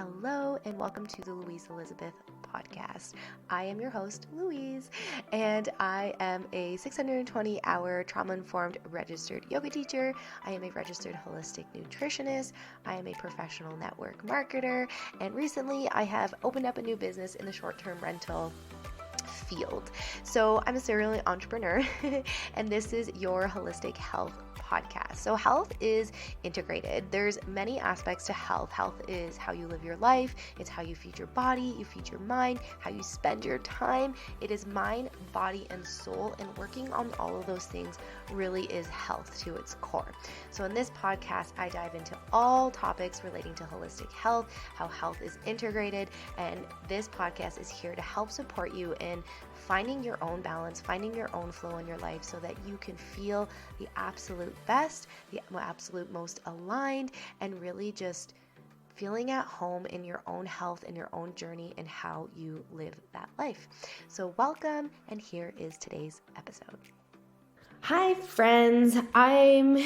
Hello, and welcome to the Louise Elizabeth podcast. I am your host, Louise, and I am a 620-hour trauma-informed registered yoga teacher. I am a registered holistic nutritionist. I am a professional network marketer, and recently I have opened up a new business in the short-term rental field. So I'm a serial entrepreneur, and this is your holistic health podcast. So health is integrated. There's many aspects to health. Health is how you live your life. It's how you feed your body, you feed your mind, how you spend your time. It is mind, body, and soul, and working on all of those things really is health to its core. So in this podcast, I dive into all topics relating to holistic health, how health is integrated, and this podcast is here to help support you in finding your own balance, finding your own flow in your life so that you can feel the absolute best, the absolute most aligned, and really just feeling at home in your own health and your own journey and how you live that life. So welcome, and here is today's episode. Hi friends, I'm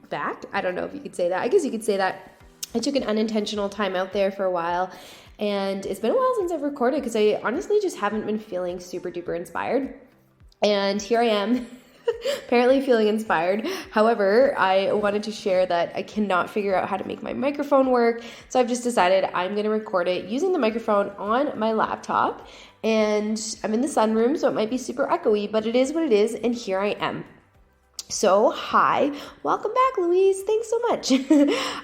back. I don't know if you could say that. I guess you could say that. I took an unintentional time out there for a while, and it's been a while since I've recorded because I honestly just haven't been feeling super duper inspired. And here I am, apparently feeling inspired. However, I wanted to share that I cannot figure out how to make my microphone work. So I've just decided I'm going to record it using the microphone on my laptop. And I'm in the sunroom, so it might be super echoey, but it is what it is. And here I am. So, hi, welcome back, Louise. Thanks so much.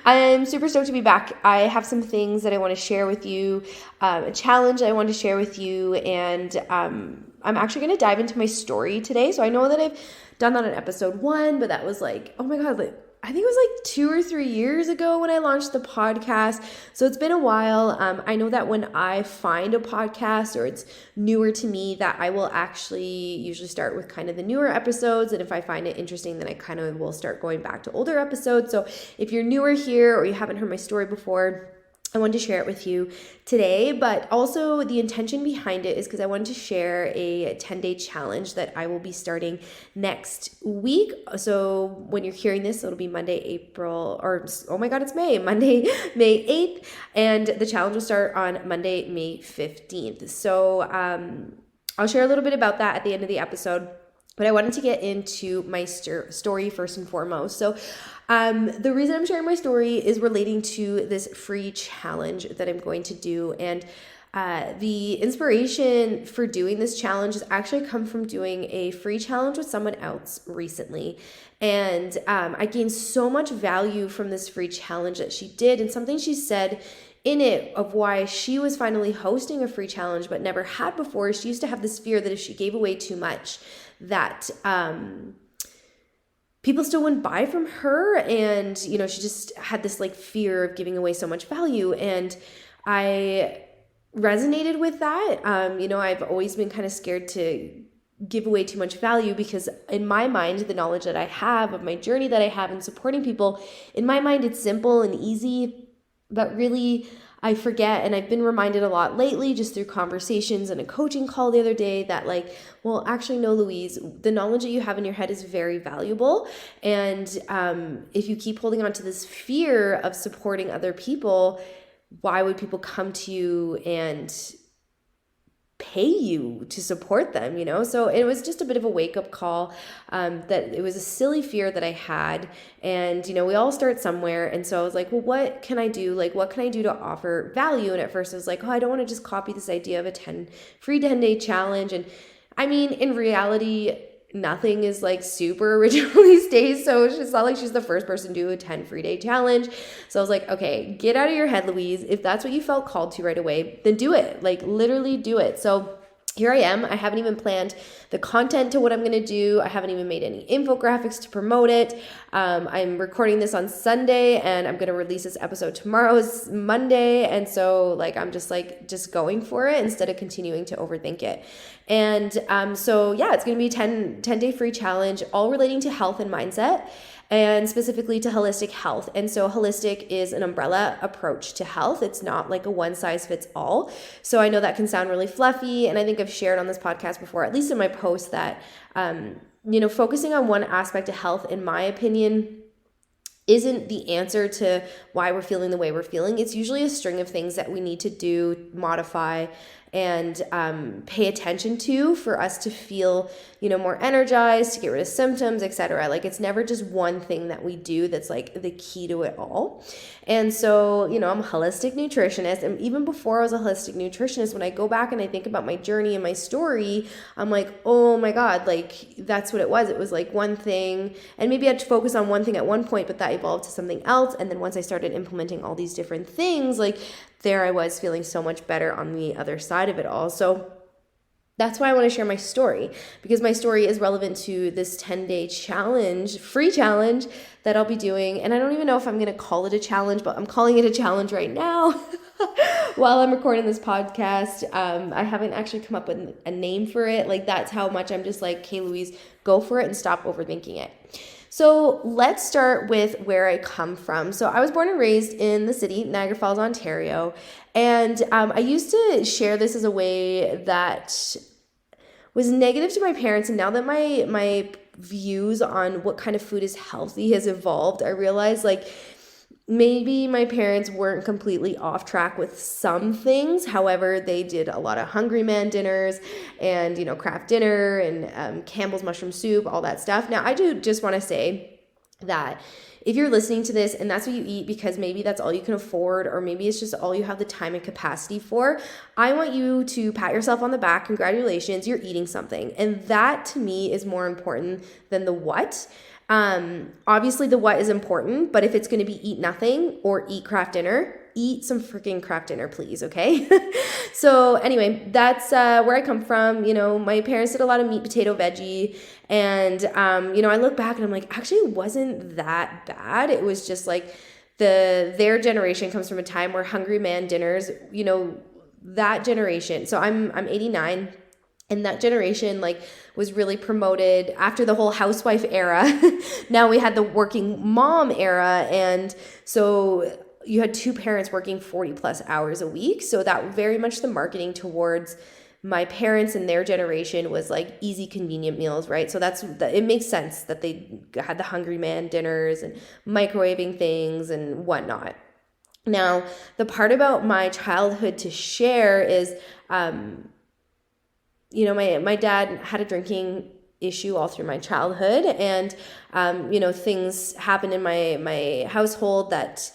I'm super stoked to be back. I have some things that I want to share with you, a challenge I want to share with you, and I'm actually going to dive into my story today. So I know that I've done that in episode 1, but that was like, oh my God, I think it was like 2 or 3 years ago when I launched the podcast. So it's been a while. I know that when I find a podcast or it's newer to me, that I will actually usually start with kind of the newer episodes. And if I find it interesting, then I kind of will start going back to older episodes. So if you're newer here or you haven't heard my story before, I wanted to share it with you today, but also the intention behind it is because I wanted to share a 10-day challenge that I will be starting next week. So when you're hearing this, it'll be Monday, Monday, May 8th, and the challenge will start on Monday, May 15th. So I'll share a little bit about that at the end of the episode. But I wanted to get into my story first and foremost. So the reason I'm sharing my story is relating to this free challenge that I'm going to do. And the inspiration for doing this challenge has actually come from doing a free challenge with someone else recently. And I gained so much value from this free challenge that she did. And something she said in it of why she was finally hosting a free challenge but never had before. She used to have this fear that if she gave away too much, that people still wouldn't buy from her. And, she just had this fear of giving away so much value. And I resonated with that. I've always been kind of scared to give away too much value because in my mind, the knowledge that I have of my journey that I have in supporting people, in my mind, it's simple and easy, but really I forget. And I've been reminded a lot lately just through conversations and a coaching call the other day that actually no, Louise, the knowledge that you have in your head is very valuable. And if you keep holding on to this fear of supporting other people, why would people come to you and pay you to support them, So it was just a bit of a wake-up call that it was a silly fear that I had. And, we all start somewhere. And so I was like, well, what can I do? What can I do to offer value? And at first I was like, I don't want to just copy this idea of a free 10-day challenge. And I mean, in reality, nothing is super original these days. So it's just not like she's the first person to do a 10 free day challenge. So I was like, okay, get out of your head, Louise. If that's what you felt called to right away, then do it. Literally do it. So here I am. I haven't even planned the content to what I'm going to do. I haven't even made any infographics to promote it. I'm recording this on Sunday and I'm going to release this episode tomorrow is Monday. And so I'm just going for it instead of continuing to overthink it. And so yeah, it's going to be a 10-day free challenge, all relating to health and mindset. And specifically to holistic health. And so holistic is an umbrella approach to health. It's not like a one size fits all. So I know that can sound really fluffy. And I think I've shared on this podcast before, at least in my post, that, focusing on one aspect of health, in my opinion, isn't the answer to why we're feeling the way we're feeling. It's usually a string of things that we need to do, modify, and pay attention to for us to feel, more energized, to get rid of symptoms, etc. Like, it's never just one thing that we do that's like the key to it all. And so, I'm a holistic nutritionist. And even before I was a holistic nutritionist, when I go back and I think about my journey and my story, I'm like, oh my God, like that's what it was. It was like one thing, and maybe I had to focus on one thing at one point, but that evolved to something else. And then once I started implementing all these different things, like there I was feeling so much better on the other side of it all. So that's why I want to share my story, because my story is relevant to this 10-day challenge, free challenge that I'll be doing. And I don't even know if I'm going to call it a challenge, but I'm calling it a challenge right now while I'm recording this podcast. I haven't actually come up with a name for it. Like, that's how much I'm just like, okay, Louise, go for it and stop overthinking it. So let's start with where I come from. So I was born and raised in the city, Niagara Falls, Ontario. And I used to share this as a way that was negative to my parents. And now that my views on what kind of food is healthy has evolved, I realized like maybe my parents weren't completely off track with some things. However, they did a lot of Hungry Man dinners and, Kraft Dinner and Campbell's mushroom soup, all that stuff. Now, I do just want to say that if you're listening to this and that's what you eat because maybe that's all you can afford, or maybe it's just all you have the time and capacity for, I want you to pat yourself on the back. Congratulations, you're eating something. And that to me is more important than the what. Obviously the what is important, but if it's going to be eat nothing or eat Kraft Dinner, eat some freaking Kraft Dinner, please. Okay. So anyway, that's, where I come from. My parents did a lot of meat, potato, veggie. And, I look back and I'm like, actually it wasn't that bad. It was just like their generation comes from a time where Hungry Man dinners, that generation. So I'm 89. And that generation was really promoted after the whole housewife era. Now we had the working mom era. And so you had two parents working 40 plus hours a week. So that very much the marketing towards my parents and their generation was like easy, convenient meals, right? So it makes sense that they had the Hungry Man dinners and microwaving things and whatnot. Now, the part about my childhood to share is, my dad had a drinking issue all through my childhood, and things happened in my household that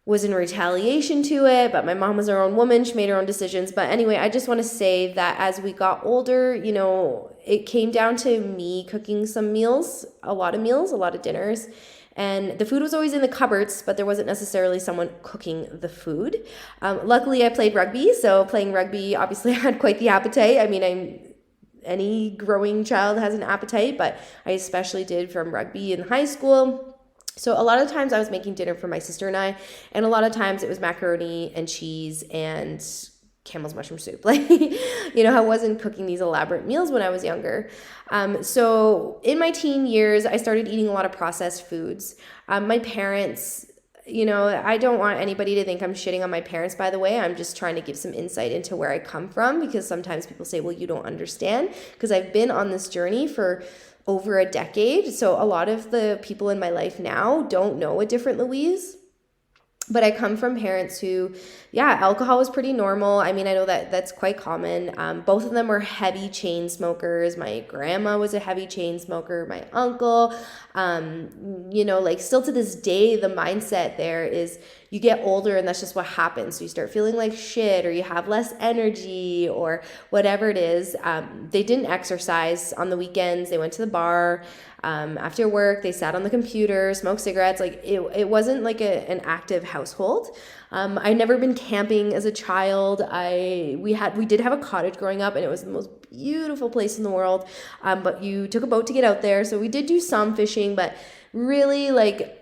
was in retaliation to it, but my mom was her own woman. She made her own decisions. But anyway, I just want to say that as we got older, it came down to me cooking some meals, a lot of dinners. And the food was always in the cupboards, but there wasn't necessarily someone cooking the food. Luckily, I played rugby. So playing rugby, obviously, I had quite the appetite. I mean, any growing child has an appetite, but I especially did from rugby in high school. So a lot of times I was making dinner for my sister and I, and a lot of times it was macaroni and cheese and Campbell's mushroom soup. I wasn't cooking these elaborate meals when I was younger. So in my teen years, I started eating a lot of processed foods. My parents, I don't want anybody to think I'm shitting on my parents, by the way. I'm just trying to give some insight into where I come from, because sometimes people say, well, you don't understand, because I've been on this journey for over a decade. So a lot of the people in my life now don't know a different Louise. But I come from parents who, alcohol was pretty normal. I mean, I know that that's quite common. Both of them were heavy chain smokers. My grandma was a heavy chain smoker. My uncle, still to this day, the mindset there is you get older and that's just what happens. So you start feeling like shit, or you have less energy, or whatever it is. They didn't exercise on the weekends. They went to the bar. After work, they sat on the computer, smoked cigarettes. It wasn't like an active household. I'd never been camping as a child. We did have a cottage growing up, and it was the most beautiful place in the world. But you took a boat to get out there. So we did do some fishing, but really,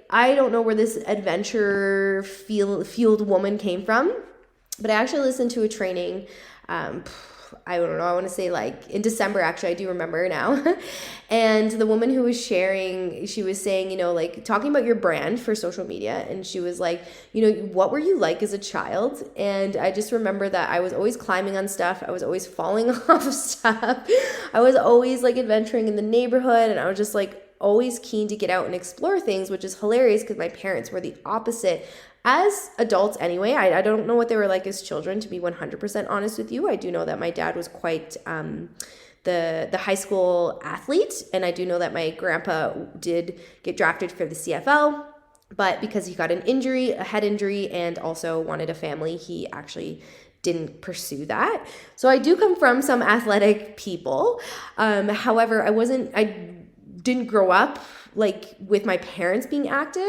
I don't know where this adventure fueled woman came from. But I actually listened to a training, I don't know, I want to say in December, actually, I do remember now. And the woman who was sharing, she was saying, talking about your brand for social media. And she was like, what were you like as a child? And I just remember that I was always climbing on stuff. I was always falling off of stuff. I was always adventuring in the neighborhood. And I was just always keen to get out and explore things, which is hilarious because my parents were the opposite. As adults anyway, I don't know what they were like as children, to be 100% honest with you. I do know that my dad was quite the high school athlete, and I do know that my grandpa did get drafted for the CFL, but because he got an injury, a head injury, and also wanted a family, he actually didn't pursue that. So I do come from some athletic people. However, I didn't grow up like with my parents being active.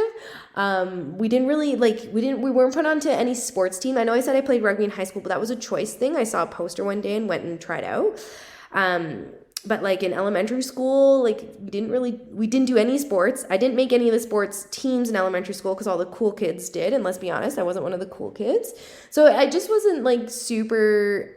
We weren't put onto any sports team. I know I said I played rugby in high school, but that was a choice thing. I saw a poster one day and went and tried out. But like in elementary school, like we didn't do any sports. I didn't make any of the sports teams in elementary school because all the cool kids did. And let's be honest, I wasn't one of the cool kids. So I just wasn't like super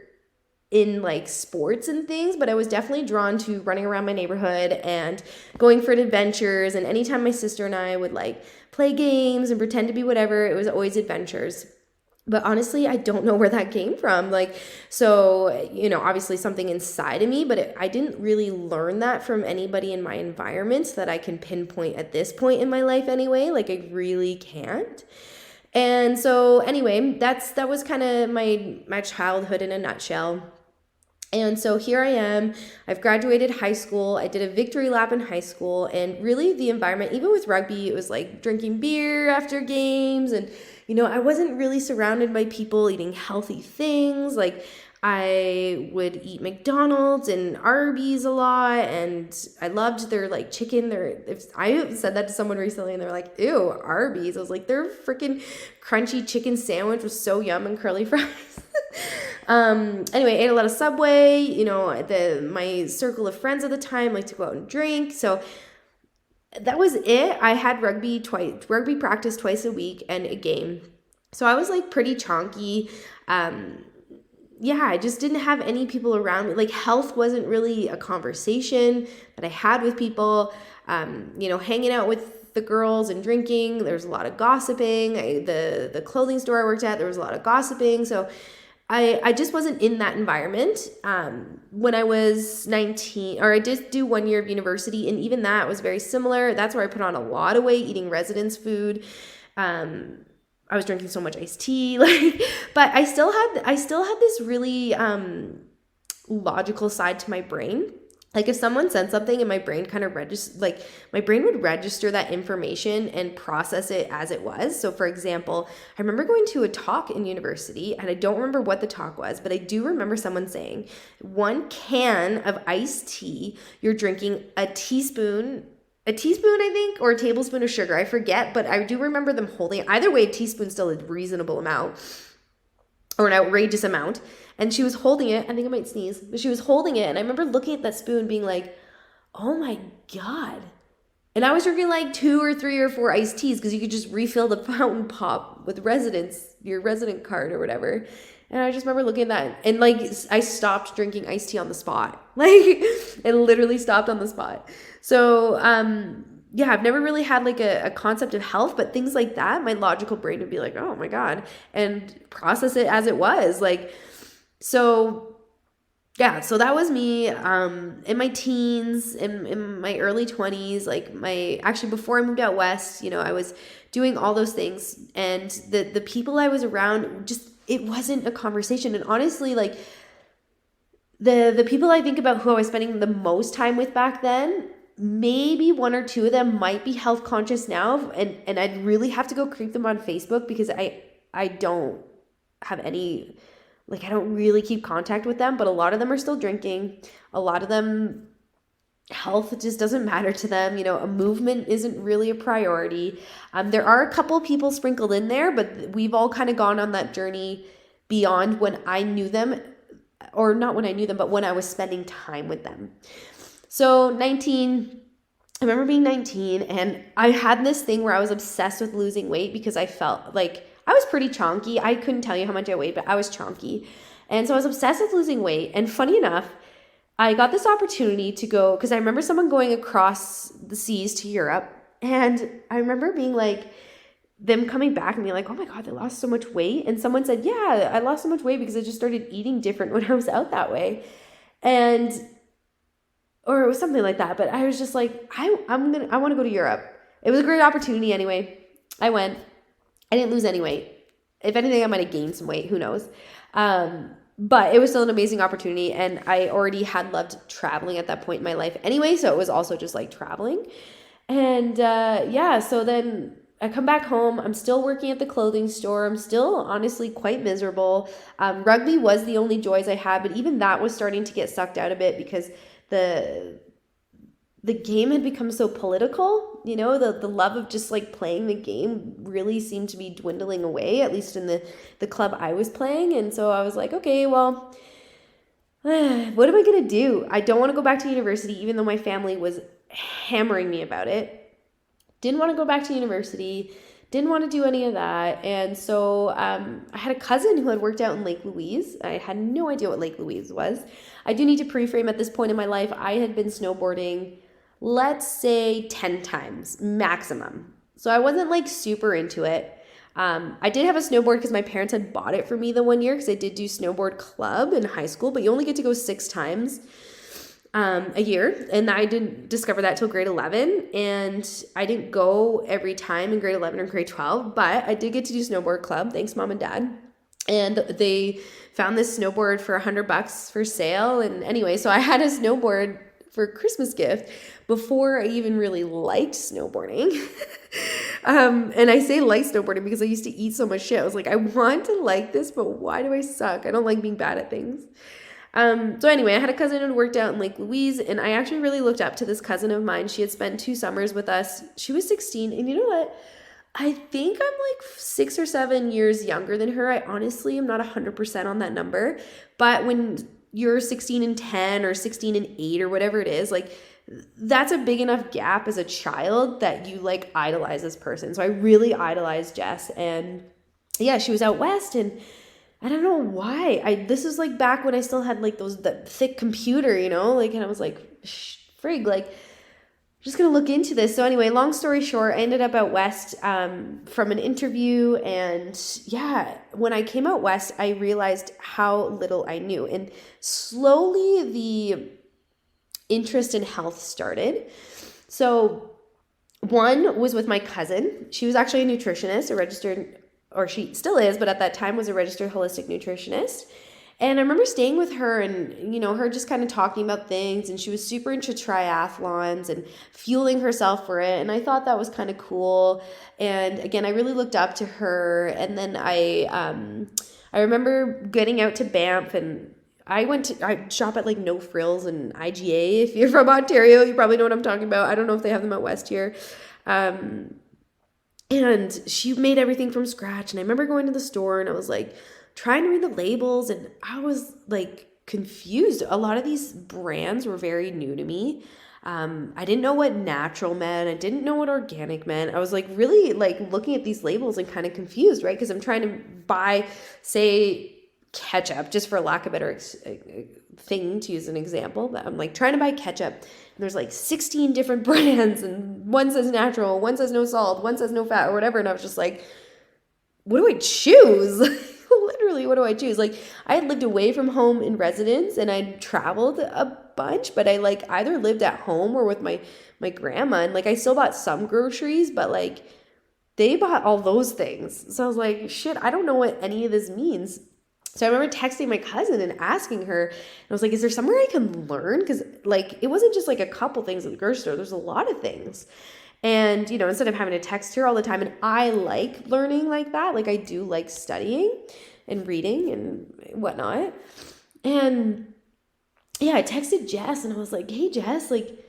in like sports and things, but I was definitely drawn to running around my neighborhood and going for adventures. And anytime my sister and I would like play games and pretend to be whatever, it was always adventures. But honestly, I don't know where that came from. Like, so, obviously something inside of me, but I didn't really learn that from anybody in my environment that I can pinpoint at this point in my life anyway. Like, I really can't. And so anyway, that was kind of my childhood in a nutshell. And so here I am, I've graduated high school, I did a victory lap in high school, and really the environment, even with rugby, it was like drinking beer after games, and I wasn't really surrounded by people eating healthy things. Like I would eat McDonald's and Arby's a lot, and I loved their like chicken. I said that to someone recently and they're like, ew, Arby's. I was like, their freaking crunchy chicken sandwich was so yum, and curly fries. Anyway, I ate a lot of Subway. My circle of friends at the time like to go out and drink. So that was it. I had rugby practice twice a week and a game. So I was like pretty chonky. I just didn't have any people around me. Like health wasn't really a conversation that I had with people. Hanging out with the girls and drinking, there was a lot of gossiping. The clothing store I worked at, there was a lot of gossiping. So I just wasn't in that environment. When I was 19, or I did do 1 year of university, and even that was very similar. That's where I put on a lot of weight, eating residence food. I was drinking so much iced tea, but I still had this really logical side to my brain. Like if someone said something and my brain kind of my brain would register that information and process it as it was. So for example, I remember going to a talk in university, and I don't remember what the talk was, but I do remember someone saying 1 can of iced tea, you're drinking a teaspoon, I think, or a tablespoon of sugar. I forget, but I do remember them holding, either way, a teaspoon's still a reasonable amount or an outrageous amount. And she was holding it. I think I might sneeze, but she was holding it. And I remember looking at that spoon being like, oh my God. And I was drinking like 2 or 3 or 4 iced teas because you could just refill the fountain pop with your resident card or whatever. And I just remember looking at that, and like I stopped drinking iced tea on the spot. Like it literally stopped on the spot. So I've never really had like a concept of health, but things like that, my logical brain would be like, oh my God, and process it as it was. So that was me in my teens, in my early 20s, actually before I moved out west, I was doing all those things, and the people I was around, just, it wasn't a conversation. And honestly, like the people I think about who I was spending the most time with back then, maybe 1 or 2 of them might be health conscious now, and I'd really have to go creep them on Facebook because I don't have any, I don't really keep contact with them, but a lot of them are still drinking. A lot of them, health just doesn't matter to them. A movement isn't really a priority. There are a couple people sprinkled in there, but we've all kind of gone on that journey beyond when I knew them, or not when I knew them, but when I was spending time with them. So I remember being 19, and I had this thing where I was obsessed with losing weight because I felt like I was pretty chonky. I couldn't tell you how much I weighed, but I was chonky. And so I was obsessed with losing weight. And funny enough, I got this opportunity to go, because I remember someone going across the seas to Europe. And I remember being like, them coming back and being like, oh my God, they lost so much weight. And someone said, yeah, I lost so much weight because I just started eating different when I was out that way. And or it was something like that. But I was just like, I want to go to Europe. It was a great opportunity anyway. I went. I didn't lose any weight. If anything, I might have gained some weight. Who knows? But it was still an amazing opportunity, and I already had loved traveling at that point in my life anyway, so it was also just like traveling. And so then I come back home. I'm still working at the clothing store. I'm still honestly quite miserable. Rugby was the only joys I had, but even that was starting to get sucked out a bit because the game had become so political. You know, the love of just like playing the game really seemed to be dwindling away, at least in the club I was playing. And so I was like, okay, well, what am I going to do? I don't want to go back to university, even though my family was hammering me about it. Didn't want to go back to university. Didn't want to do any of that. And so I had a cousin who had worked out in Lake Louise. I had no idea what Lake Louise was. I do need to pre-frame at this point in my life. I had been snowboarding, let's say 10 times maximum. So I wasn't like super into it. I did have a snowboard because my parents had bought it for me the one year because I did do snowboard club in high school, but you only get to go 6 times a year. And I didn't discover that till grade 11. And I didn't go every time in grade 11 or grade 12, but I did get to do snowboard club. Thanks, Mom and Dad. And they found this snowboard for $100 for sale. And anyway, so I had a snowboard for a Christmas gift before I even really liked snowboarding. And I say like snowboarding because I used to eat so much shit. I was like, I want to like this, but why do I suck? I don't like being bad at things. So anyway, I had a cousin who worked out in Lake Louise, and I actually really looked up to this cousin of mine. She had spent 2 summers with us. She was 16, and you know what? I think I'm like 6 or 7 years younger than her. I honestly am not 100% on that number, but when you're 16 and 10 or 16 and 8 or whatever it is, like that's a big enough gap as a child that you like idolize this person. So I really idolized Jess, and yeah, she was out west, and I don't know why. This is like back when I still had like the thick computer, you know, like, and I was like, frig, like, I'm just gonna look into this. So anyway, long story short, I ended up out west from an interview, and yeah, when I came out west, I realized how little I knew, and slowly the interest in health started. So one was with my cousin. She was actually a nutritionist, a registered, or she still is, but at that time was a registered holistic nutritionist. And I remember staying with her and, you know, her just kind of talking about things, and she was super into triathlons and fueling herself for it. And I thought that was kind of cool. And again, I really looked up to her. And then I remember getting out to Banff, and I shop at like No Frills and IGA. If you're from Ontario, you probably know what I'm talking about. I don't know if they have them out west here. And she made everything from scratch. And I remember going to the store and I was like trying to read the labels, and I was like confused. A lot of these brands were very new to me. I didn't know what natural meant. I didn't know what organic meant. I was like really like looking at these labels and kind of confused, right? Because I'm trying to buy, say, ketchup, just for lack of a better thing to use an example. But I'm like trying to buy ketchup. There's like 16 different brands, and one says natural, one says no salt, one says no fat, or whatever. And I was just like, what do I choose? Literally, what do I choose? Like, I had lived away from home in residence, and I'd traveled a bunch, but I like either lived at home or with my grandma. And like, I still bought some groceries, but like they bought all those things. So I was like, shit, I don't know what any of this means. So I remember texting my cousin and asking her, and I was like, is there somewhere I can learn? Because like, it wasn't just like a couple things at the grocery store. There's a lot of things. And, you know, instead of having to text her all the time, and I like learning like that. Like, I do like studying and reading and whatnot. And yeah, I texted Jess and I was like, hey Jess, like,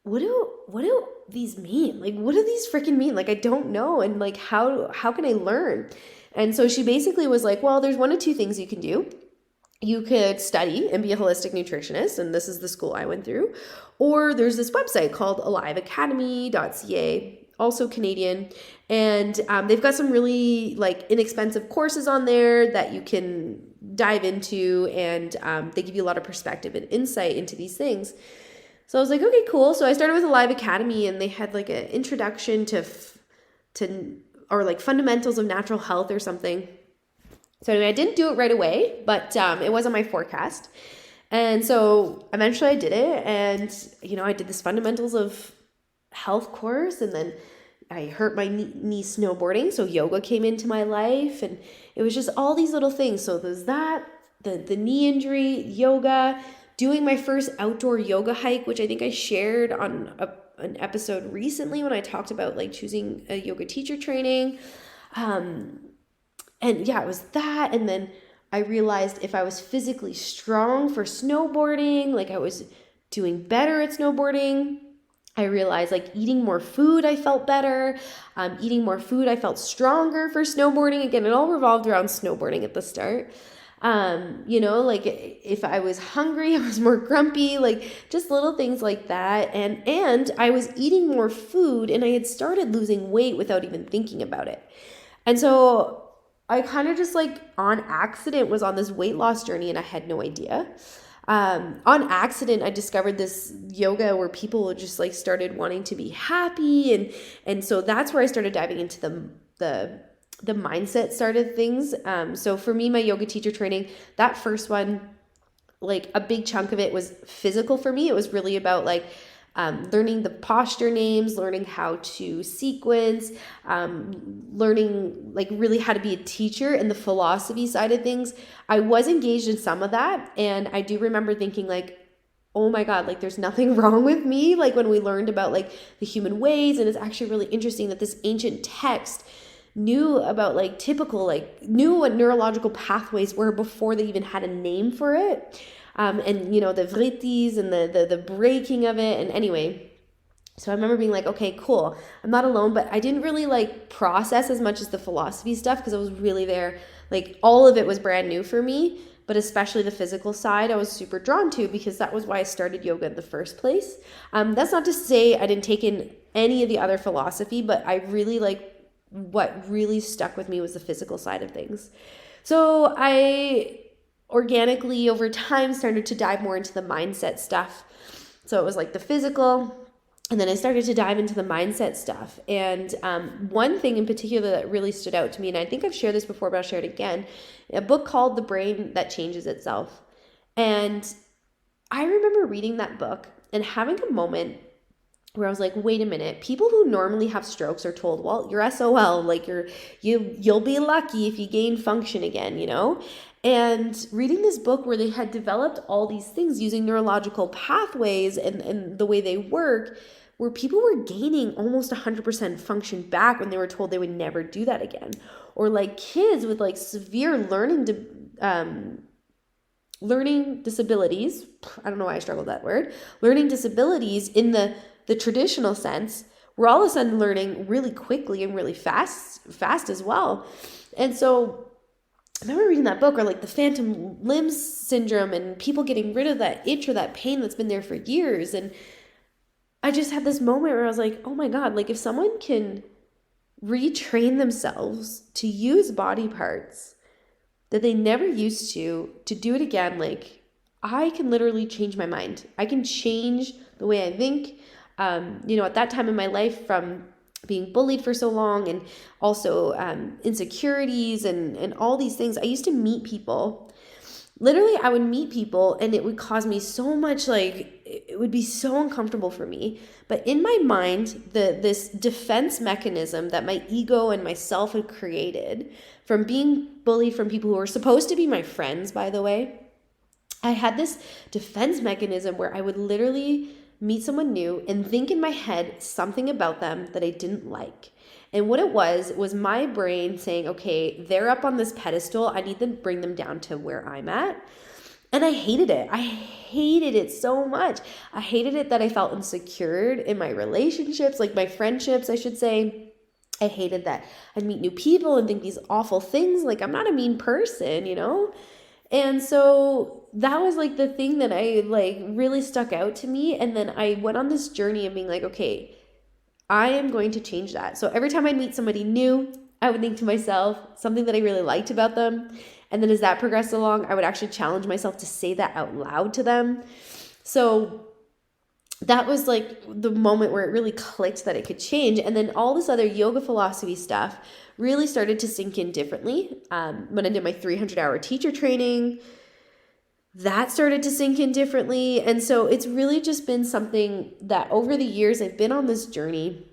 what do these mean? Like, what do these freaking mean? Like, I don't know. And like, how can I learn? And so she basically was like, well, there's 1 of 2 things you can do. You could study and be a holistic nutritionist, and this is the school I went through. Or there's this website called aliveacademy.ca, also Canadian. And they've got some really like inexpensive courses on there that you can dive into, and they give you a lot of perspective and insight into these things. So I was like, okay, cool. So I started with Alive Academy, and they had like an introduction to or like fundamentals of natural health or something. So anyway, I didn't do it right away, but it was on my forecast. And so eventually I did it, and, you know, I did this fundamentals of health course, and then I hurt my knee snowboarding, so yoga came into my life, and it was just all these little things. So there's that, the knee injury, yoga, doing my first outdoor yoga hike, which I think I shared on an episode recently when I talked about like choosing a yoga teacher training. And yeah, it was that. And then I realized if I was physically strong for snowboarding, like I was doing better at snowboarding. I realized like eating more food, I felt better. Eating more food, I felt stronger for snowboarding. Again, it all revolved around snowboarding at the start. You know, like if I was hungry, I was more grumpy, like just little things like that. And I was eating more food, and I had started losing weight without even thinking about it. And so I kind of just like on accident was on this weight loss journey, and I had no idea. On accident, I discovered this yoga where people just like started wanting to be happy. And so that's where I started diving into the mindset side of things. So for me, my yoga teacher training, that first one, like a big chunk of it was physical for me. It was really about like, learning the posture names, learning how to sequence, learning like really how to be a teacher and the philosophy side of things. I was engaged in some of that. And I do remember thinking like, oh my God, like there's nothing wrong with me. Like when we learned about like the human ways, and it's actually really interesting that this ancient text knew about like typical, like knew what neurological pathways were before they even had a name for it. And you know, the vrittis and the breaking of it. And anyway, so I remember being like, okay, cool. I'm not alone, but I didn't really like process as much as the philosophy stuff because I was really there. Like all of it was brand new for me, but especially the physical side I was super drawn to because that was why I started yoga in the first place. That's not to say I didn't take in any of the other philosophy, but I really like what really stuck with me was the physical side of things. So I organically over time started to dive more into the mindset stuff. So it was like the physical, and then I started to dive into the mindset stuff. And one thing in particular that really stood out to me, and I think I've shared this before, but I'll share it again, a book called The Brain That Changes Itself. And I remember reading that book and having a moment where I was like, wait a minute, people who normally have strokes are told, well, you're SOL, like you'll be lucky if you gain function again, you know? And reading this book where they had developed all these things using neurological pathways and the way they work, where people were gaining almost 100% function back when they were told they would never do that again. Or like kids with like severe learning disabilities, I don't know why I struggled with that word, learning disabilities in the traditional sense, we're all of a sudden learning really quickly and really fast as well. And so I remember reading that book, or like the phantom limbs syndrome and people getting rid of that itch or that pain that's been there for years. And I just had this moment where I was like, oh my God, like if someone can retrain themselves to use body parts that they never used to do it again, like I can literally change my mind. I can change the way I think. You know, at that time in my life, from being bullied for so long and also insecurities and all these things, I used to meet people. Literally, I would meet people and it would cause me so much, like, it would be so uncomfortable for me. But in my mind, this defense mechanism that my ego and myself had created from being bullied from people who were supposed to be my friends, by the way, I had this defense mechanism where I would literally meet someone new and think in my head something about them that I didn't like. And what it was my brain saying, okay, they're up on this pedestal. I need to bring them down to where I'm at. And I hated it. I hated it so much. I hated it that I felt insecure in my relationships, like my friendships, I should say. I hated that I'd meet new people and think these awful things. Like, I'm not a mean person, you know? And so that was like the thing that I like really stuck out to me. And then I went on this journey of being like, okay, I am going to change that. So every time I meet somebody new, I would think to myself something that I really liked about them. And then as that progressed along, I would actually challenge myself to say that out loud to them. So that was like the moment where it really clicked that it could change. And then all this other yoga philosophy stuff really started to sink in differently. When I did my 300-hour teacher training, that started to sink in differently. And so it's really just been something that over the years I've been on this journey.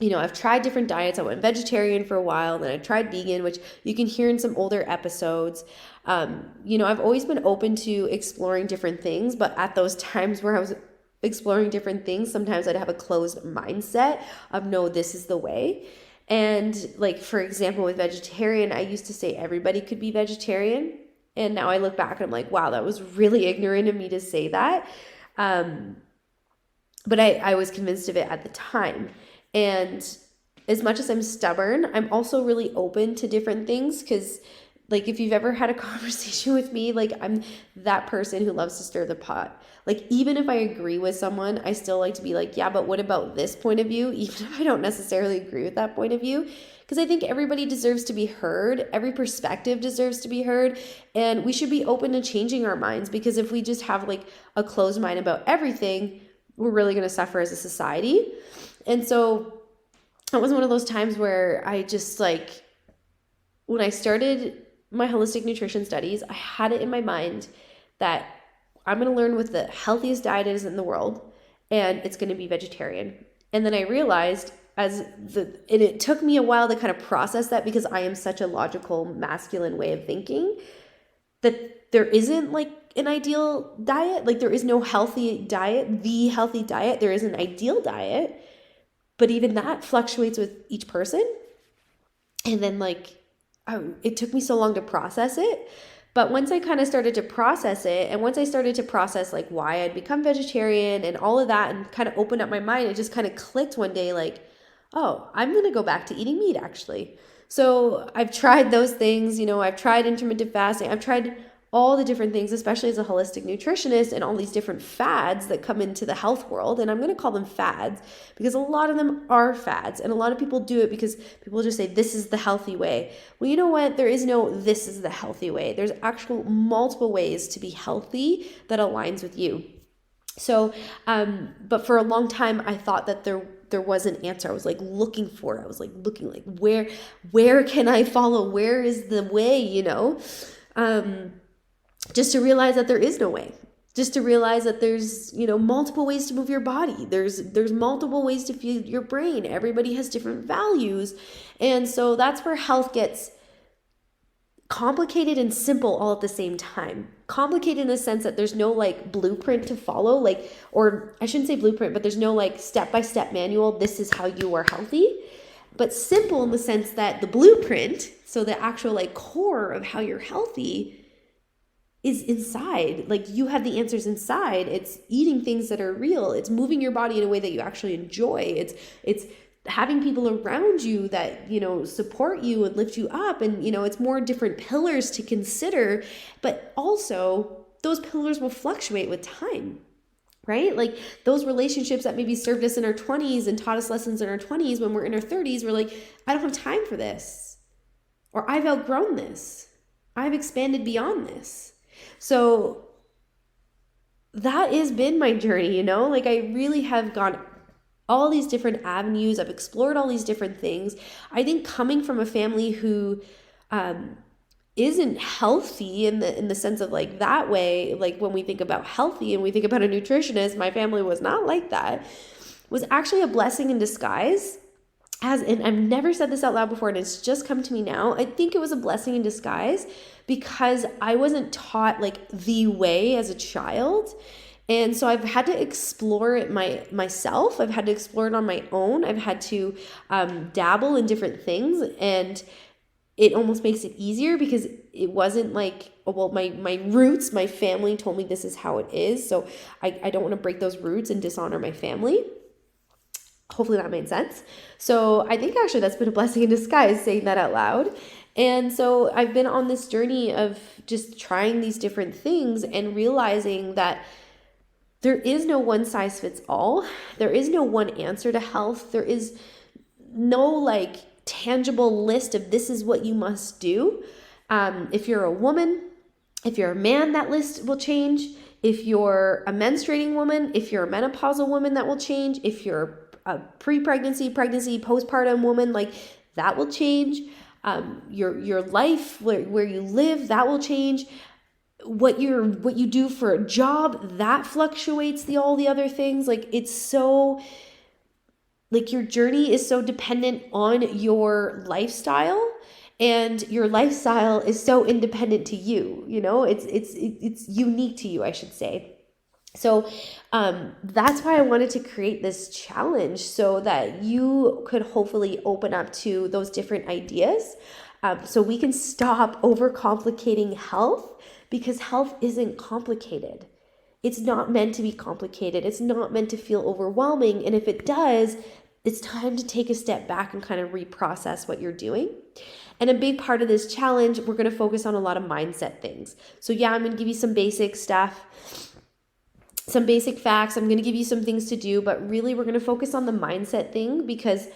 I've tried different diets. I went vegetarian for a while, then I tried vegan, which you can hear in some older episodes. I've always been open to exploring different things, but at those times where I was exploring different things, sometimes I'd have a closed mindset of, no, this is the way. And like, for example, with vegetarian, I used to say everybody could be vegetarian. And now I look back and I'm like, wow, that was really ignorant of me to say that. But I was convinced of it at the time. And as much as I'm stubborn, I'm also really open to different things, because like, if you've ever had a conversation with me, like, I'm that person who loves to stir the pot. Like, even if I agree with someone, I still like to be like, yeah, but what about this point of view? Even if I don't necessarily agree with that point of view, because I think everybody deserves to be heard. Every perspective deserves to be heard. And we should be open to changing our minds, because if we just have like a closed mind about everything, we're really going to suffer as a society. And so it was one of those times where I just like, when I started my holistic nutrition studies, I had it in my mind that I'm going to learn what the healthiest diet is in the world, and it's going to be vegetarian. And then I realized and it took me a while to kind of process that, because I am such a logical masculine way of thinking, that there isn't like an ideal diet. Like, there is no healthy diet, the healthy diet. There is an ideal diet, but even that fluctuates with each person. And then it took me so long to process it. But once I kind of started to process it, and once I started to process like why I'd become vegetarian and all of that, and kind of opened up my mind, it just kind of clicked one day, like, oh, I'm going to go back to eating meat actually. So I've tried those things, I've tried intermittent fasting. I've tried all the different things, especially as a holistic nutritionist, and all these different fads that come into the health world. And I'm going to call them fads, because a lot of them are fads, and a lot of people do it because people just say, this is the healthy way. Well, you know what? There is no, this is the healthy way. There's actual multiple ways to be healthy that aligns with you. So, but for a long time, I thought that there was an answer. I was like looking for it. I was like looking like, where can I follow? Where is the way, just to realize that there is no way. Just to realize that there's, multiple ways to move your body. There's multiple ways to feed your brain. Everybody has different values. And so that's where health gets complicated and simple all at the same time. Complicated in the sense that there's no like blueprint to follow, or I shouldn't say blueprint, but there's no like step-by-step manual. This is how you are healthy. But simple in the sense that the blueprint, so the actual like core of how you're healthy, is inside. Like, you have the answers inside. It's eating things that are real. It's moving your body in a way that you actually enjoy. It's having people around you that, support you and lift you up. And, it's more different pillars to consider, but also those pillars will fluctuate with time, right? Like, those relationships that maybe served us in our 20s and taught us lessons in our 20s, when we're in our 30s, we're like, I don't have time for this, or I've outgrown this. I've expanded beyond this. So that has been my journey, like, I really have gone all these different avenues. I've explored all these different things. I think coming from a family who isn't healthy in the sense of like that way, like when we think about healthy and we think about a nutritionist, my family was not like that, was actually a blessing in disguise. And I've never said this out loud before, and it's just come to me now. I think it was a blessing in disguise, because I wasn't taught like the way as a child. And so I've had to explore it myself. I've had to explore it on my own. I've had to dabble in different things, and it almost makes it easier, because it wasn't like, well, my roots, my family told me this is how it is. So I don't want to break those roots and dishonor my family. Hopefully that made sense. So I think actually that's been a blessing in disguise, saying that out loud. And so I've been on this journey of just trying these different things and realizing that there is no one size fits all. There is no one answer to health. There is no like tangible list of this is what you must do. If you're a woman, if you're a man, that list will change. If you're a menstruating woman, if you're a menopausal woman, that will change. If you're a pre-pregnancy, pregnancy, postpartum woman, like that will change. Your life, where you live, that will change. what you do for a job, that fluctuates all the other things. Like, it's so, like, your journey is so dependent on your lifestyle, and your lifestyle is so independent to you, it's unique to you, I should say. So that's why I wanted to create this challenge, so that you could hopefully open up to those different ideas, so we can stop overcomplicating health, because health isn't complicated. It's not meant to be complicated. It's not meant to feel overwhelming. And if it does, it's time to take a step back and kind of reprocess what you're doing. And a big part of this challenge, we're going to focus on a lot of mindset things. So yeah, I'm going to give you some basic stuff, some basic facts. I'm going to give you some things to do, but really we're going to focus on the mindset thing, because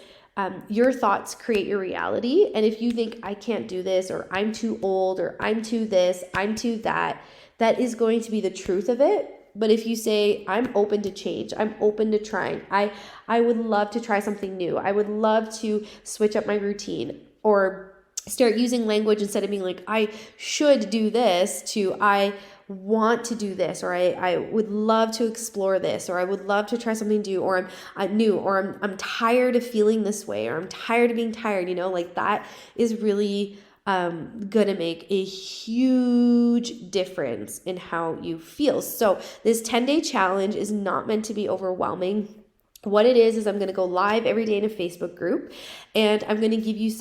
your thoughts create your reality. And if you think, I can't do this, or I'm too old, or I'm too this, I'm too that, that is going to be the truth of it. But if you say, I'm open to change, I'm open to trying, I would love to try something new, I would love to switch up my routine, or start using language instead of being like, I should do this, to I want to do this, or I would love to explore this, or I would love to try something new, or I'm new, or I'm tired of feeling this way, or I'm tired of being tired, like that is really gonna make a huge difference in how you feel. So this 10-day challenge is not meant to be overwhelming. What it is I'm going to go live every day in a Facebook group, and I'm going to give you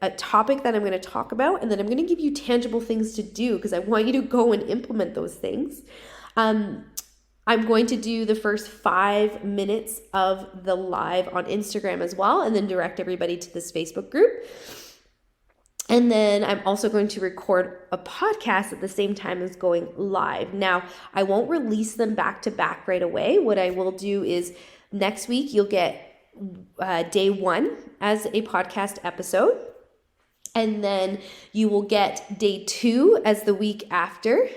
a topic that I'm going to talk about, and then I'm going to give you tangible things to do, because I want you to go and implement those things. I'm going to do the first 5 minutes of the live on Instagram as well, and then direct everybody to this Facebook group. And then I'm also going to record a podcast at the same time as going live. Now, I won't release them back to back right away. What I will do is, next week, you'll get day 1 as a podcast episode. And then you will get day 2 as the week after.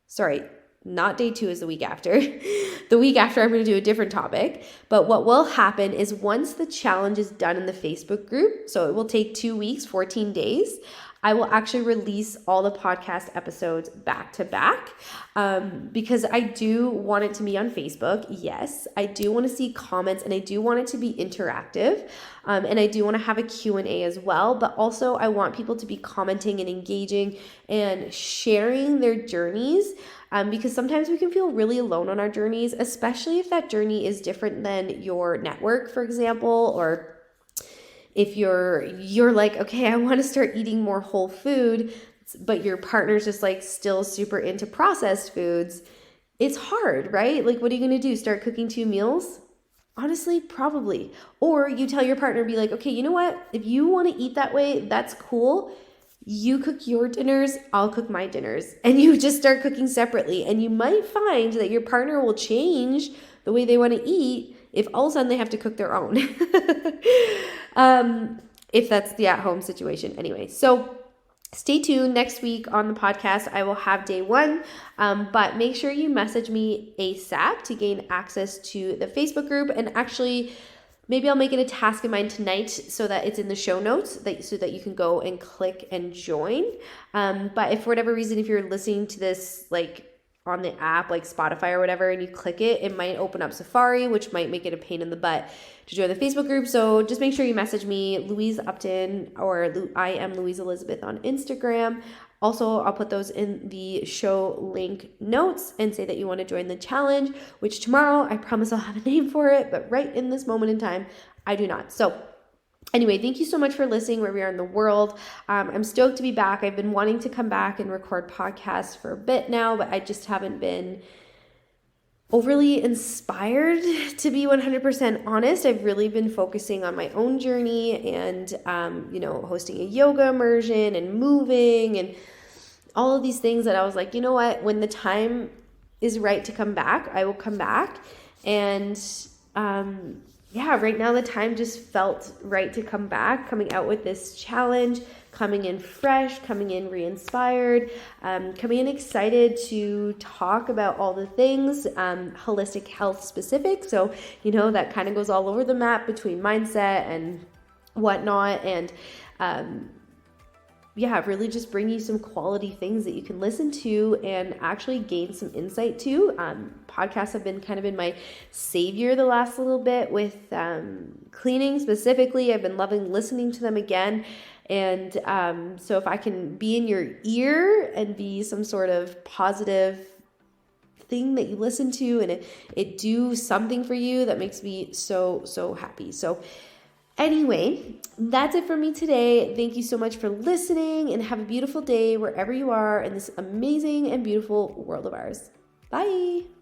Sorry, not day 2 as the week after. The week after, I'm going to do a different topic. But what will happen is, once the challenge is done in the Facebook group, so it will take 2 weeks, 14 days, I will actually release all the podcast episodes back to back, because I do want it to be on Facebook. Yes, I do want to see comments, and I do want it to be interactive, and I do want to have a Q&A as well, but also I want people to be commenting and engaging and sharing their journeys, because sometimes we can feel really alone on our journeys, especially if that journey is different than your network, for example, or if you're like, okay, I want to start eating more whole food, but your partner's just like still super into processed foods. It's hard, right? Like, what are you going to do? Start cooking 2 meals? Honestly, probably. Or you tell your partner, be like, okay, you know what? If you want to eat that way, that's cool. You cook your dinners, I'll cook my dinners. And you just start cooking separately. And you might find that your partner will change the way they want to eat if all of a sudden they have to cook their own. If that's the at-home situation. Anyway, so stay tuned. Next week on the podcast, I will have day 1, but make sure you message me ASAP to gain access to the Facebook group. And actually, maybe I'll make it a task of mine tonight so that it's in the show notes, so that you can go and click and join. But if for whatever reason, if you're listening to this like on the app like Spotify or whatever, and you click it, it might open up Safari, which might make it a pain in the butt to join the Facebook group. So just make sure you message me, Louise Upton, or I am Louise Elizabeth on Instagram. Also, I'll put those in the show link notes, and say that you want to join the challenge, which tomorrow, I promise I'll have a name for it, but right in this moment in time, I do not. So anyway, thank you so much for listening wherever you are in the world. I'm stoked to be back. I've been wanting to come back and record podcasts for a bit now, but I just haven't been overly inspired, to be 100% honest. I've really been focusing on my own journey and, hosting a yoga immersion and moving and all of these things that I was like, you know what, when the time is right to come back, I will come back. And, right now the time just felt right to come back, coming out with this challenge, coming in fresh, coming in re-inspired, coming in excited to talk about all the things, holistic health specific. So, that kind of goes all over the map between mindset and whatnot. And really just bring you some quality things that you can listen to and actually gain some insight to. Podcasts have been kind of been my savior the last little bit with cleaning specifically. I've been loving listening to them again. And so if I can be in your ear and be some sort of positive thing that you listen to and it do something for you, that makes me so happy. So anyway, that's it for me today. Thank you so much for listening, and have a beautiful day wherever you are in this amazing and beautiful world of ours. Bye.